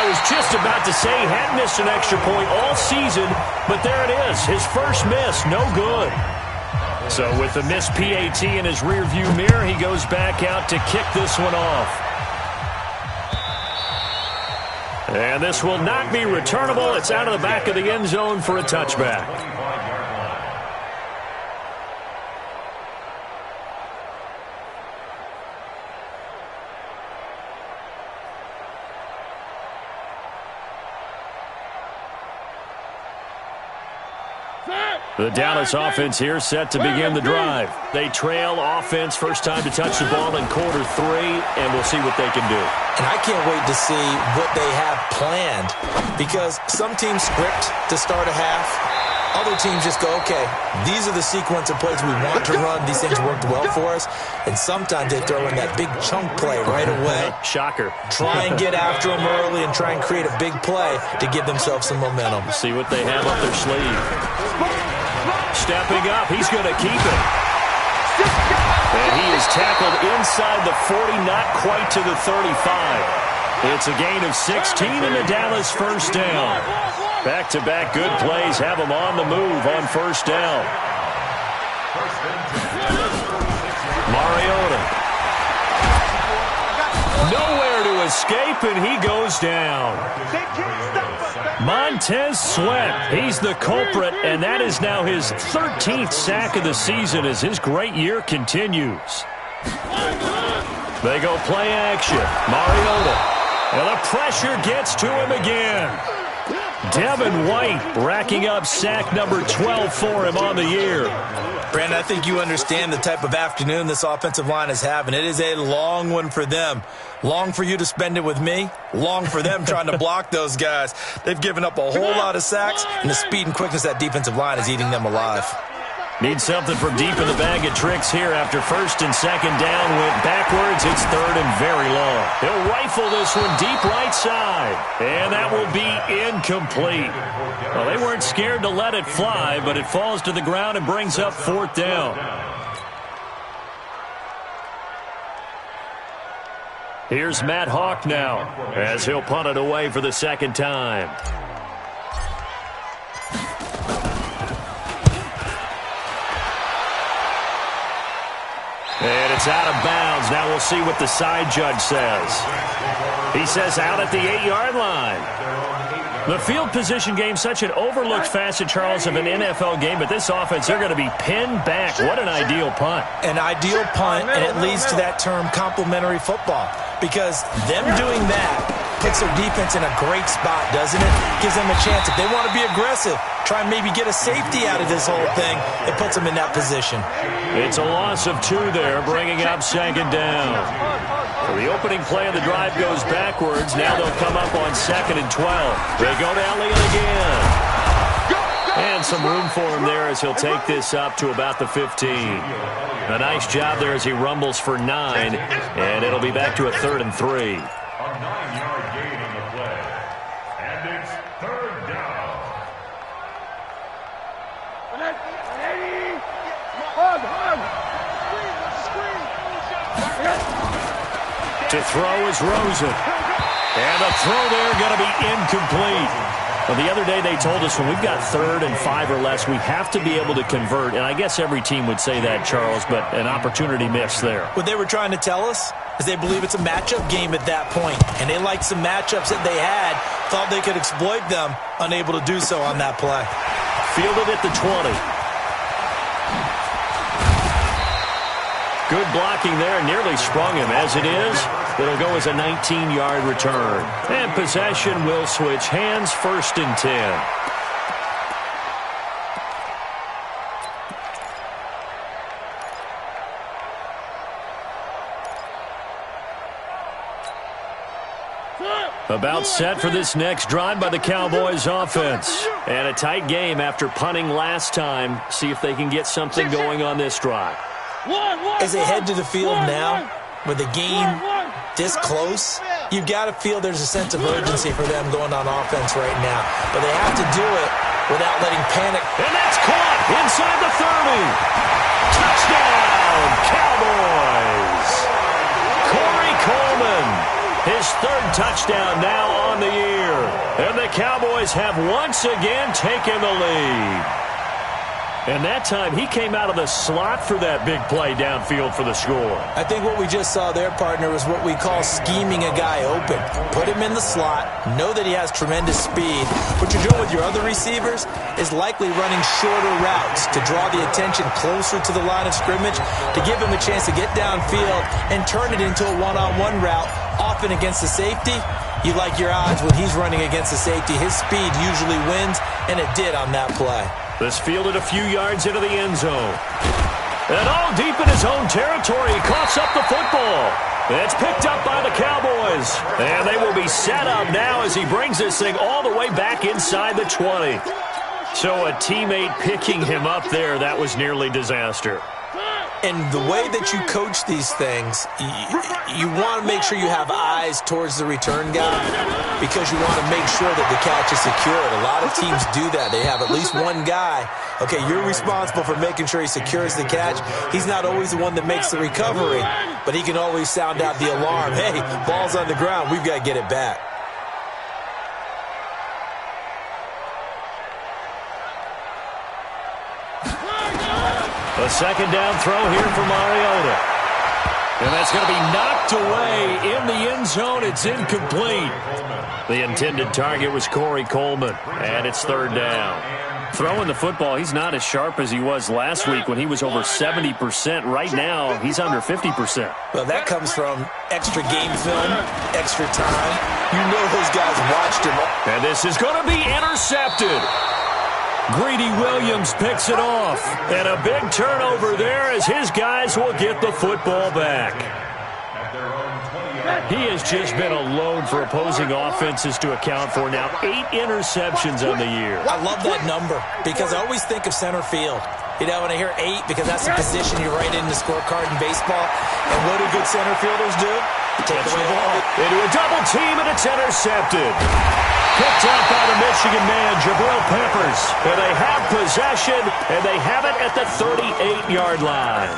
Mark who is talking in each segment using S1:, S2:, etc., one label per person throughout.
S1: I was just about to say he had missed an extra point all season, but there it is. His first miss, no good. So with the missed PAT in his rearview mirror, he goes back out to kick this one off. And this will not be returnable. It's out of the back of the end zone for a touchback. The Dallas offense here set to begin the drive. They trail offense, first time to touch the ball in quarter 3, and we'll see what they can do.
S2: And I can't wait to see what they have planned, because some teams script to start a half. Other teams just go, okay, these are the sequence of plays we want to run. These things worked well for us. And sometimes they throw in that big chunk play right away.
S1: Shocker.
S2: Try and get after them early and try and create a big play to give themselves some momentum.
S1: See what they have up their sleeve. Stepping up, he's going to keep it. And he is tackled inside the 40, not quite to the 35. It's a gain of 16 and a Dallas first down. Back-to-back good plays have him on the move on first down. Mariota. Nowhere to escape, and he goes down. Montez Sweat, he's the culprit, and that is now his 13th sack of the season as his great year continues. They go play action. Mariota. And the pressure gets to him again. Devin White racking up sack number 12 for him on the year.
S2: Brandon, I think you understand the type of afternoon this offensive line is having. It is a long one for them. Long for you to spend it with me. Long for them trying to block those guys. They've given up a whole lot of sacks, and the speed and quickness of that defensive line is eating them alive.
S1: Need something from deep in the bag of tricks here after first and second down went backwards. It's third and very long. He'll rifle this one deep right side. And that will be incomplete. Well, they weren't scared to let it fly, but it falls to the ground and brings up fourth down. Here's Matt Hawk now as he'll punt it away for the second time. And it's out of bounds. Now we'll see what the side judge says. He says out at the 8-yard line. The field position game, such an overlooked facet, Charles, of an NFL game, but this offense, they're going to be pinned back. What an ideal punt.
S2: An ideal punt, and it leads to that term complementary football, because them doing that puts their defense in a great spot, doesn't it? Gives them a chance. If they want to be aggressive, try and maybe get a safety out of this whole thing, it puts them in that position.
S1: It's a loss of 2 there, bringing up second down. So the opening play of the drive goes backwards. Now they'll come up on second and 12. They go to Elliott again. And some room for him there as he'll take this up to about the 15. A nice job there as he rumbles for 9. And it'll be back to a 3rd and 3. To throw is Rosen. And the throw there going to be incomplete. Well, the other day they told us when we've got 3rd and 5 or less, we have to be able to convert. And I guess every team would say that, Charles, but an opportunity missed there.
S2: What they were trying to tell us is they believe it's a matchup game at that point. And they liked some matchups that they had, thought they could exploit them, unable to do so on that play.
S1: Fielded at the 20. Good blocking there, nearly sprung him. As it is, it'll go as a 19-yard return. And possession will switch hands, 1st and 10. About set for this next drive by the Cowboys offense. And a tight game after punting last time. See if they can get something going on this drive.
S2: As they head to the field now, with the game this close, you've got to feel there's a sense of urgency for them going on offense right now. But they have to do it without letting panic.
S1: And that's caught inside the 30. Touchdown, Cowboys. Corey Coleman, his his third touchdown now on the year. And the Cowboys have once again taken the lead. And that time, he came out of the slot for that big play downfield for the score.
S2: I think what we just saw there, partner, was what we call scheming a guy open. Put him in the slot, know that he has tremendous speed. What you're doing with your other receivers is likely running shorter routes to draw the attention closer to the line of scrimmage, to give him a chance to get downfield and turn it into a one-on-one route, often against the safety. You like your odds when he's running against the safety. His speed usually wins, and it did on that play.
S1: This fielded a few yards into the end zone. And all deep in his own territory, he coughs up the football. It's picked up by the Cowboys. And they will be set up now as he brings this thing all the way back inside the 20. So a teammate picking him up there, that was nearly disaster.
S2: And the way that you coach these things, you want to make sure you have eyes towards the return guy because you want to make sure that the catch is secured. A lot of teams do that. They have at least one guy. Okay, you're responsible for making sure he secures the catch. He's not always the one that makes the recovery, but he can always sound out the alarm. Hey, ball's on the ground. We've got to get it back.
S1: A second down throw here for Mariota. And that's going to be knocked away in the end zone. It's incomplete. The intended target was Corey Coleman, and it's third down. Throwing the football, he's not as sharp as he was last week when he was over 70%. Right now, he's under 50%.
S2: Well, that comes from extra game film, extra time. You know those guys watched him.
S1: And this is going to be intercepted. Greedy Williams picks it off. And a big turnover there as his guys will get the football back. He has just been alone for opposing offenses to account for now. 8 interceptions on the year.
S2: I love that number because I always think of center field. You know, when I hear 8, because that's the position you write in the scorecard in baseball. And what do good center fielders do? Take away the ball.
S1: Into a double team, and it's intercepted. Picked up by the Michigan man, Jabril Peppers. And they have possession, and they have it at the 38-yard line.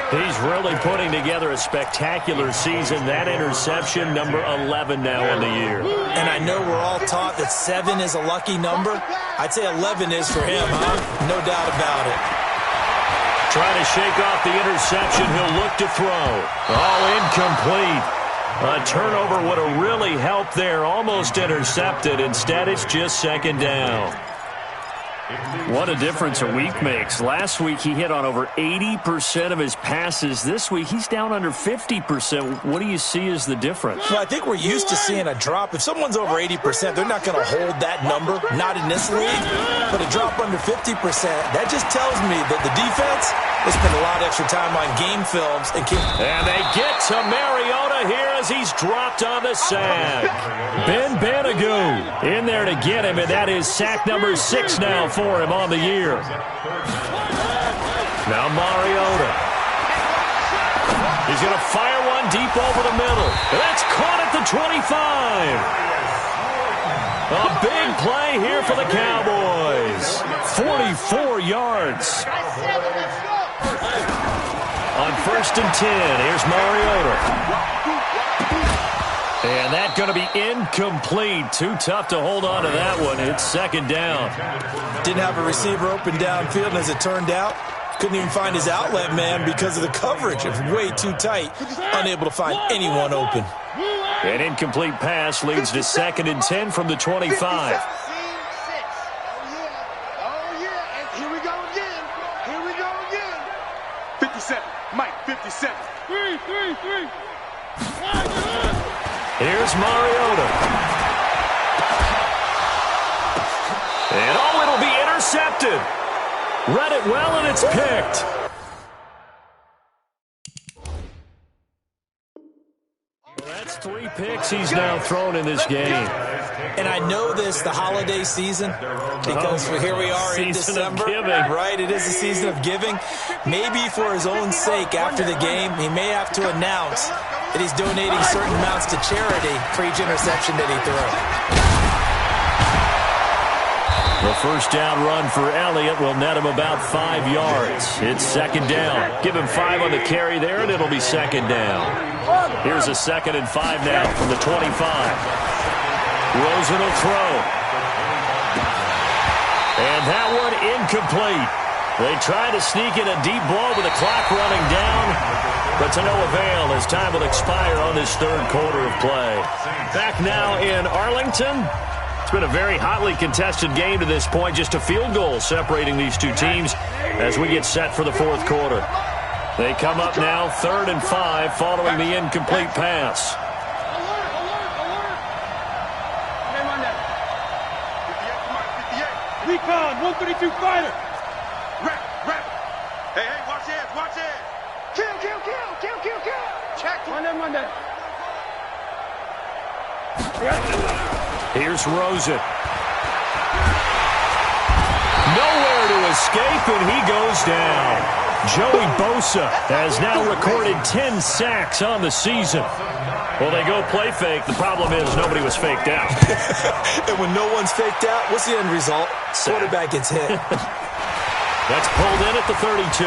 S1: He's really putting together a spectacular season. That interception, number 11 now on the year.
S2: And I know we're all taught that 7 is a lucky number. I'd say 11 is for him, huh? No doubt about it.
S1: Trying to shake off the interception. He'll look to throw. All incomplete. A turnover would have really helped there. Almost intercepted. Instead, it's just second down. What a difference a week makes. Last week, he hit on over 80% of his passes. This week, he's down under 50%. What do you see as the difference?
S2: Well, I think we're used to seeing a drop. If someone's over 80%, they're not going to hold that number, not in this league. But a drop under 50%, that just tells me that the defense has spent a lot of extra time on game films. And
S1: they get to Mariota here as he's dropped on the sack. Ben Banagou in there to get him, and that is sack number 6 now for him on the year. Now Mariota. He's going to fire one deep over the middle. That's caught at the 25. A big play here for the Cowboys. 44 yards. On 1st and 10, here's Mariota. And that's going to be incomplete. Too tough to hold on to that one. It's second down.
S2: Didn't have a receiver open downfield, and as it turned out, couldn't even find his outlet man because of the coverage. It was way too tight, unable to find anyone open.
S1: An incomplete pass leads to 2nd and 10 from the 25.
S3: Oh, yeah. And here we go again. 57. Mike, 57. 3.
S1: Here's Mariota. And it'll be intercepted. Read it well, and it's picked. That's 3 picks he's now thrown in this game.
S2: And I know this, the holiday season, because here we are in December, right? It is a season of giving. Maybe for his own sake, after the game, he may have to announce that he's donating certain amounts to charity for each interception that he threw.
S1: The first down run for Elliott will net him about 5 yards. It's second down. Give him 5 on the carry there, and it'll be second down. Here's a 2nd and 5 now from the 25. Rosen will throw. And that one incomplete. They try to sneak in a deep ball with the clock running down, but to no avail as time will expire on this 3rd quarter of play. Back now in Arlington. It's been a very hotly contested game to this point. Just a field goal separating these two teams as we get set for the 4th quarter. They come up now 3rd and 5 following the incomplete pass.
S3: Recon, 132 fighter. Rap. Hey, watch it. Kill. Check. Monday.
S1: Here's Rosen. Nowhere to escape, and he goes down. Joey Bosa has now recorded 10 sacks on the season. Well, they go play fake. The problem is nobody was faked out.
S2: And when no one's faked out, what's the end result? Quarterback gets hit.
S1: That's pulled in at the 32.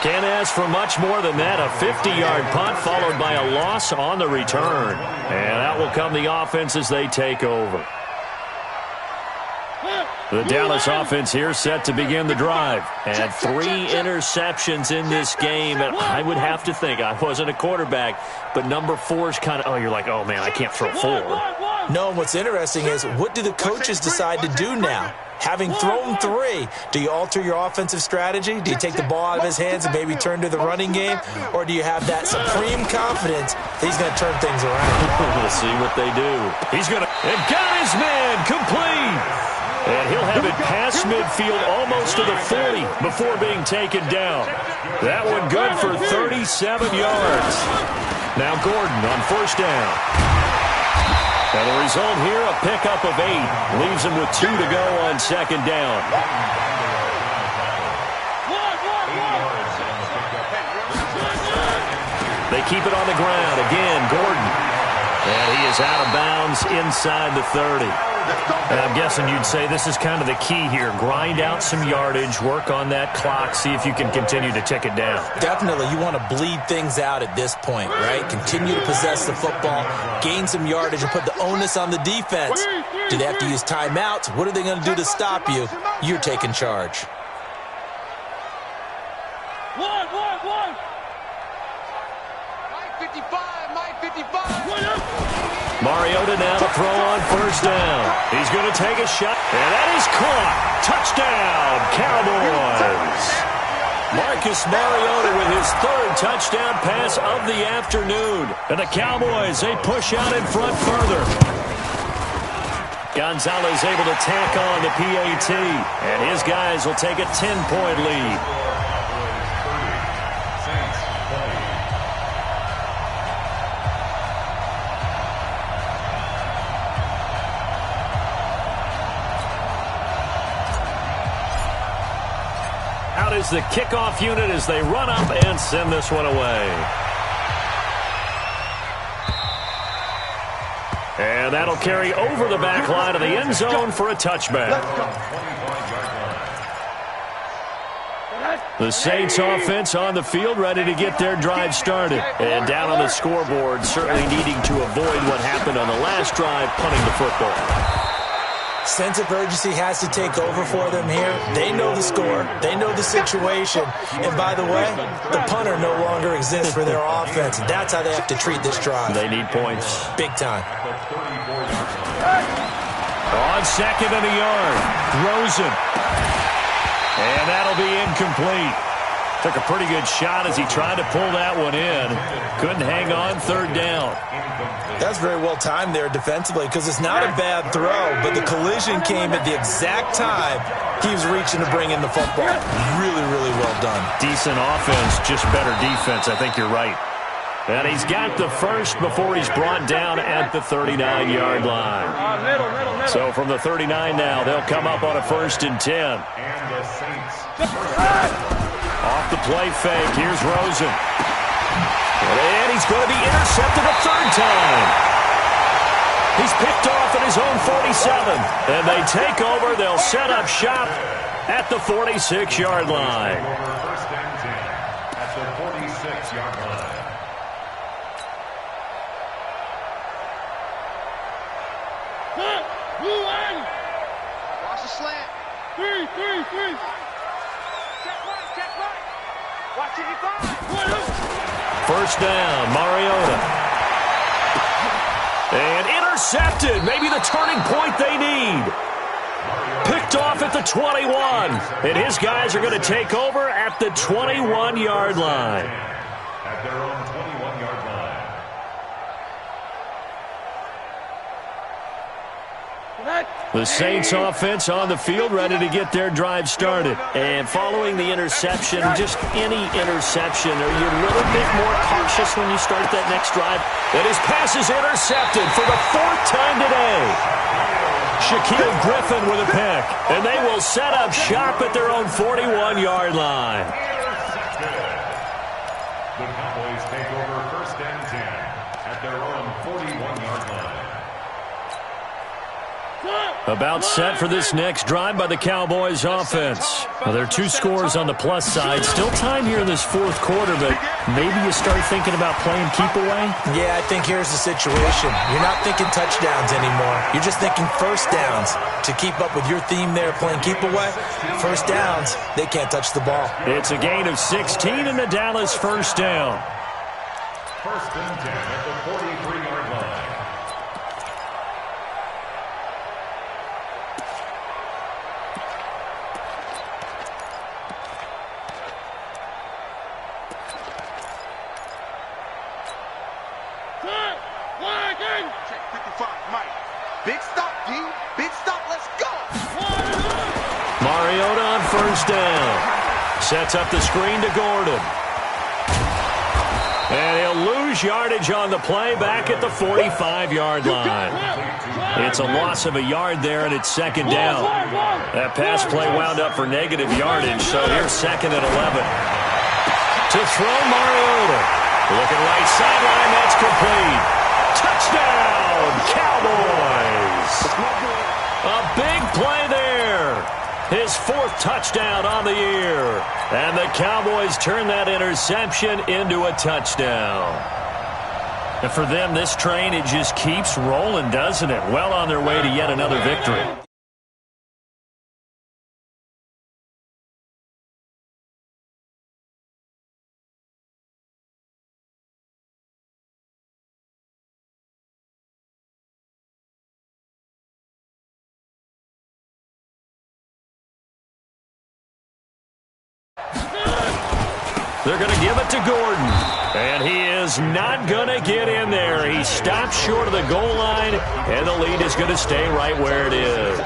S1: Can't ask for much more than that. A 50-yard punt followed by a loss on the return. And out will come the offense as they take over. The Dallas offense here set to begin the drive. And 3 interceptions in this game. And I would have to think, I wasn't a quarterback, but number 4 is kind of, you're like, oh, man, I can't throw 4.
S2: No, what's interesting is what do the coaches decide to do now? Having thrown 3, do you alter your offensive strategy? Do you take the ball out of his hands and maybe turn to the running game? Or do you have that supreme confidence that he's going to turn things around?
S1: We'll see what they do. He's going to, and got his man complete. And he'll have it past midfield almost to the 40 before being taken down. That one good for 37 yards. Now Gordon on 1st down. And the result here, a pickup of 8. Leaves him with 2 to go on 2nd down. They keep it on the ground. Again, Gordon. And he is out of bounds inside the 30. And I'm guessing you'd say this is kind of the key here. Grind out some yardage, work on that clock, see if you can continue to tick it down.
S2: Definitely. You want to bleed things out at this point, right? Continue to possess the football, gain some yardage, and put the onus on the defense. Do they have to use timeouts? What are they going to do to stop you? You're taking charge.
S3: One. Mike 55.
S1: Mariota now to throw on 1st down. He's going to take a shot, and that is caught. Touchdown, Cowboys. Marcus Mariota with his 3rd touchdown pass of the afternoon. And the Cowboys, they push out in front further. Gonzalez able to tack on the PAT, and his guys will take a 10-point lead. Is the kickoff unit as they run up and send this one away. And that'll carry over the back line of the end zone for a touchback. The Saints offense on the field ready to get their drive started. And down on the scoreboard, certainly needing to avoid what happened on the last drive, punting the football.
S2: Sense of urgency has to take over for them here. They know the score. They know the situation. And by the way, the punter no longer exists for their offense. That's how they have to treat this drive.
S1: They need points.
S2: Big time.
S1: On 2nd and a yard, Rosen. And that'll be incomplete. Took a pretty good shot as he tried to pull that one in. Couldn't hang on 3rd down.
S2: That's very well timed there defensively because it's not a bad throw, but the collision came at the exact time he was reaching to bring in the football. Really, really well done.
S1: Decent offense, just better defense. I think you're right. And he's got the 1st before he's brought down at the 39-yard line. So from the 39 now, they'll come up on a 1st and 10. Off the play fake, here's Rosen. And he's going to be intercepted a 3rd time. He's picked off at his own 47. And they take over. They'll set up shop at the 46-yard line.
S4: First and 10 at the 46-yard line.
S3: Watch the slant. Three. Check right. Watch it,
S1: First down, Mariota. And intercepted. Maybe the turning point they need. Picked off at the 21. And his guys are going to take over at the 21-yard line.
S4: At their own 21-yard line.
S1: The Saints offense on the field, ready to get their drive started. And following the interception, just any interception, are you a little bit more cautious when you start that next drive? And his pass is intercepted for the 4th time today. Shaquille Griffin with a pick. And they will set up shop at their own 41-yard line.
S4: The Cowboys take over first and 10 at their own 41-yard line.
S1: About set for this next drive by the Cowboys offense. Well, there are 2 scores on the plus side. Still time here in this 4th quarter, but maybe you start thinking about playing keep away?
S2: Yeah, I think here's the situation. You're not thinking touchdowns anymore. You're just thinking first downs. To keep up with your theme there, playing keep away, first downs, they can't touch the ball.
S1: It's a gain of 16 in the Dallas first down.
S4: First and 10 at the 43-yard line.
S3: Check 55, Mike. Big stop, D. Big stop, let's go.
S1: Mariota on first down. Sets up the screen to Gordon. And he'll lose yardage on the play back at the 45-yard line. It's a loss of a yard there, and it's second down. That pass play wound up for negative yardage, so here's second and 11. To throw Mariota. Looking right sideline, that's complete. Touchdown, Cowboys! A big play there. His 4th touchdown on the year. And the Cowboys turn that interception into a touchdown. And for them, this train, it just keeps rolling, doesn't it? Well on their way to yet another victory. They're going to give it to Gordon. And he is not going to get in there. He stopped short of the goal line, and the lead is going to stay right where it is.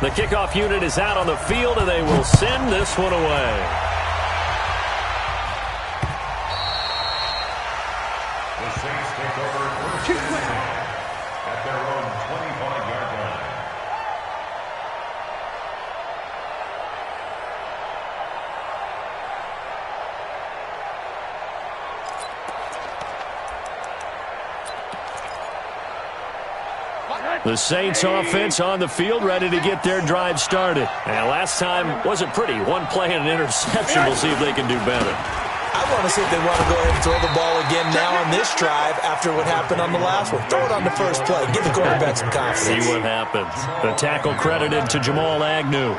S1: The kickoff unit is out on the field, and they will send this one away.
S4: The Saints take over first and 10 at their own 25-yard line.
S1: The Saints offense on the field, ready to get their drive started. And last time wasn't pretty. One play and an interception. We'll see if they can do better.
S2: I want to see if they want to go ahead and throw the ball again now on this drive after what happened on the last one. Throw it on the first play. Give the quarterback some confidence.
S1: See what happens. The tackle credited to Jamal Agnew.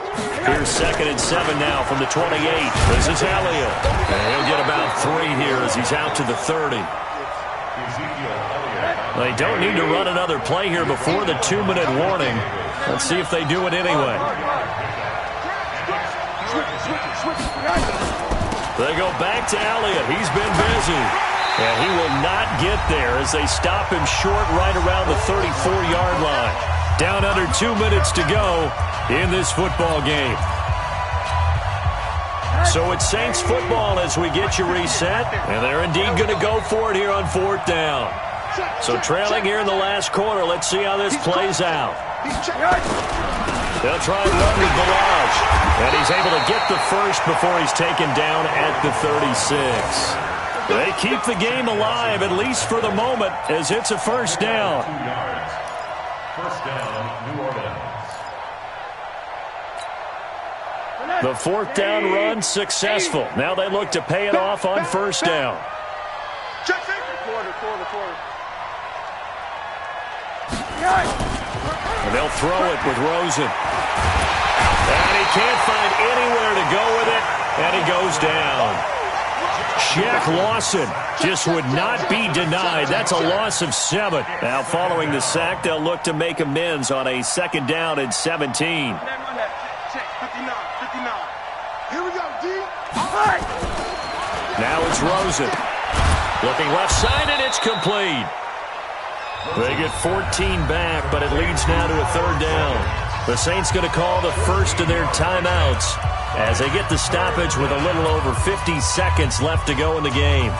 S1: Here's second and 7 now from the 28. This is Elliott. And he'll get about 3 here as he's out to the 30. They don't need to run another play here before the 2-minute warning. Let's see if they do it anyway. They go back to Elliott. He's been busy. And he will not get there as they stop him short right around the 34-yard line. Down under 2 minutes to go in this football game. So it's Saints football as we get you reset. And they're indeed going to go for it here on 4th down. So trailing here in the last quarter. Let's see how this plays out. They'll try and run with Balaj. And he's able to get the first before he's taken down at the 36. They keep the game alive, at least for the moment, as it's a first down.
S4: 2 yards. First down, New Orleans.
S1: The fourth down run successful. Now they look to pay it off on first down. And they'll throw it with Rosen. And he can't find anywhere to go with it, and he goes down. Shaq Lawson just would not be denied. That's a loss of 7. Now following the sack, they'll look to make amends on a second down and 17.
S3: Here we go, D.
S1: Now it's Rosen. Looking left side, and it's complete. They get 14 back, but it leads now to a third down. The Saints going to call the first of their timeouts as they get the stoppage with a little over 50 seconds left to go in the game.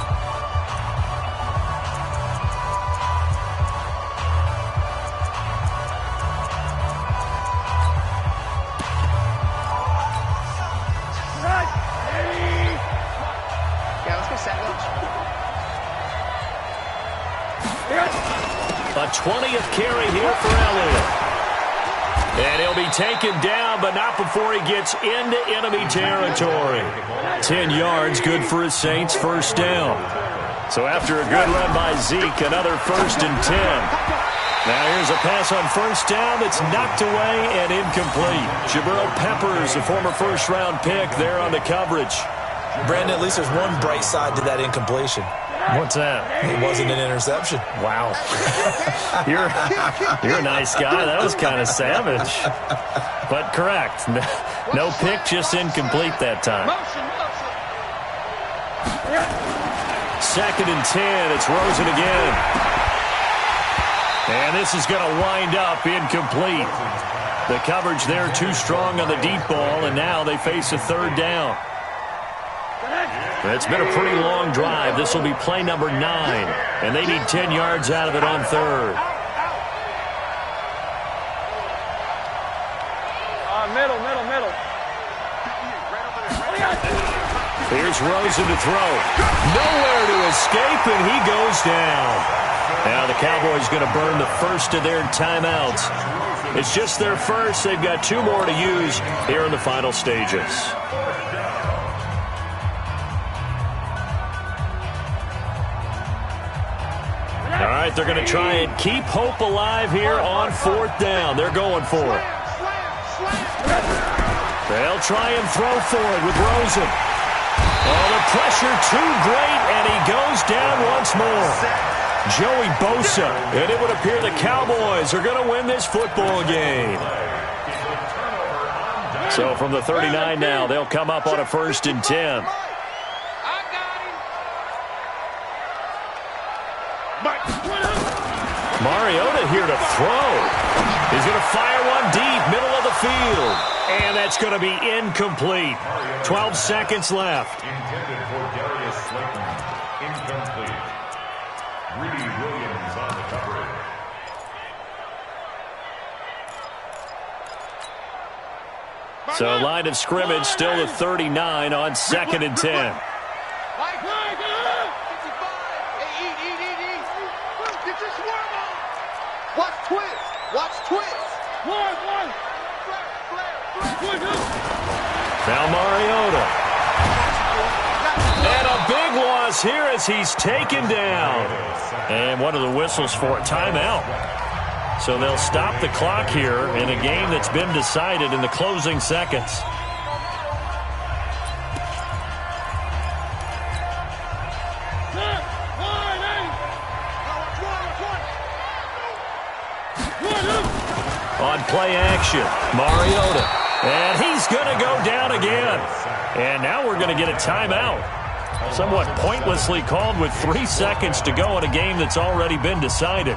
S1: A 20th carry here for Elliott. And he'll be taken down, but not before he gets into enemy territory. 10 yards, good for his Saints first down. So after a good run by Zeke, another 1st and 10. Now here's a pass on first down that's knocked away and incomplete. Jabril Peppers, a former first-round pick, there on the coverage.
S2: Brandon, at least there's one bright side to that incompletion.
S1: What's that?
S2: It wasn't an interception.
S1: Wow. You're a nice guy. That was kind of savage. But correct. No pick, just incomplete that time. 2nd and 10. It's Rosen again. And this is going to wind up incomplete. The coverage there too strong on the deep ball, and now they face a third down. It's been a pretty long drive. This will be play number 9, and they need 10 yards out of it on third.
S5: Middle.
S1: Here's Rosen to throw. Nowhere to escape, and he goes down. Now the Cowboys going to burn the first of their timeouts. It's just their first. They've got 2 more to use here in the final stages. All right, they're going to try and keep hope alive here on 4th down. They're going for it. They'll try and throw for it with Rosen. Oh, the pressure too great, and he goes down once more. Joey Bosa, and it would appear the Cowboys are going to win this football game. So from the 39 now, they'll come up on a 1st and 10. Mariota here to throw. He's going to fire one deep, middle of the field. And that's going to be incomplete. 12 seconds left.
S4: Intended for Darius Slayton. Incomplete. Greedy Williams on the coverage.
S1: So line of scrimmage still at 39 on 2nd and 10.
S3: Watch twist.
S1: Now Mariota. And a big loss here as he's taken down. And one of the whistles for a timeout. So they'll stop the clock here in a game that's been decided in the closing seconds. On play action, Mariota. And he's going to go down again. And now we're going to get a timeout. Somewhat pointlessly called with 3 seconds to go in a game that's already been decided.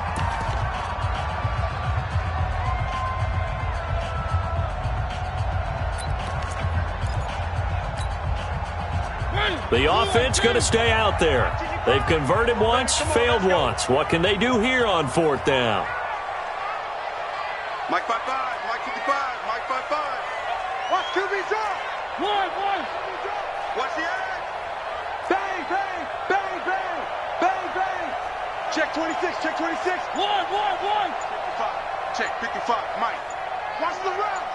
S1: The offense going to stay out there. They've converted once, failed once. What can they do here on 4th down?
S3: Mike 5-5, Mike 55, Mike 5-5. Watch QB drop.
S5: One.
S3: Watch the edge. Bang, bang, bang, bang, bang, bang. Check 26, check 26.
S5: One.
S3: 55, check 55, Mike. Watch the route.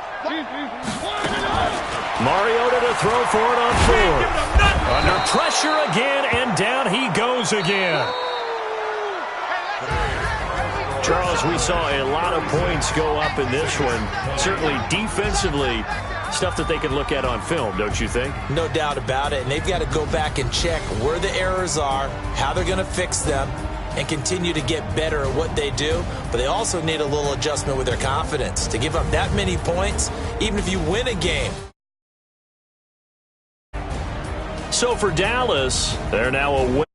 S1: Mariota to throw for it on 4. Under pressure again, and down he goes again. Charles, we saw a lot of points go up in this one. Certainly defensively, stuff that they can look at on film, don't you think?
S2: No doubt about it. And they've got to go back and check where the errors are, how they're going to fix them, and continue to get better at what they do. But they also need a little adjustment with their confidence. To give up that many points, even if you win a game.
S1: So for Dallas, they're now away.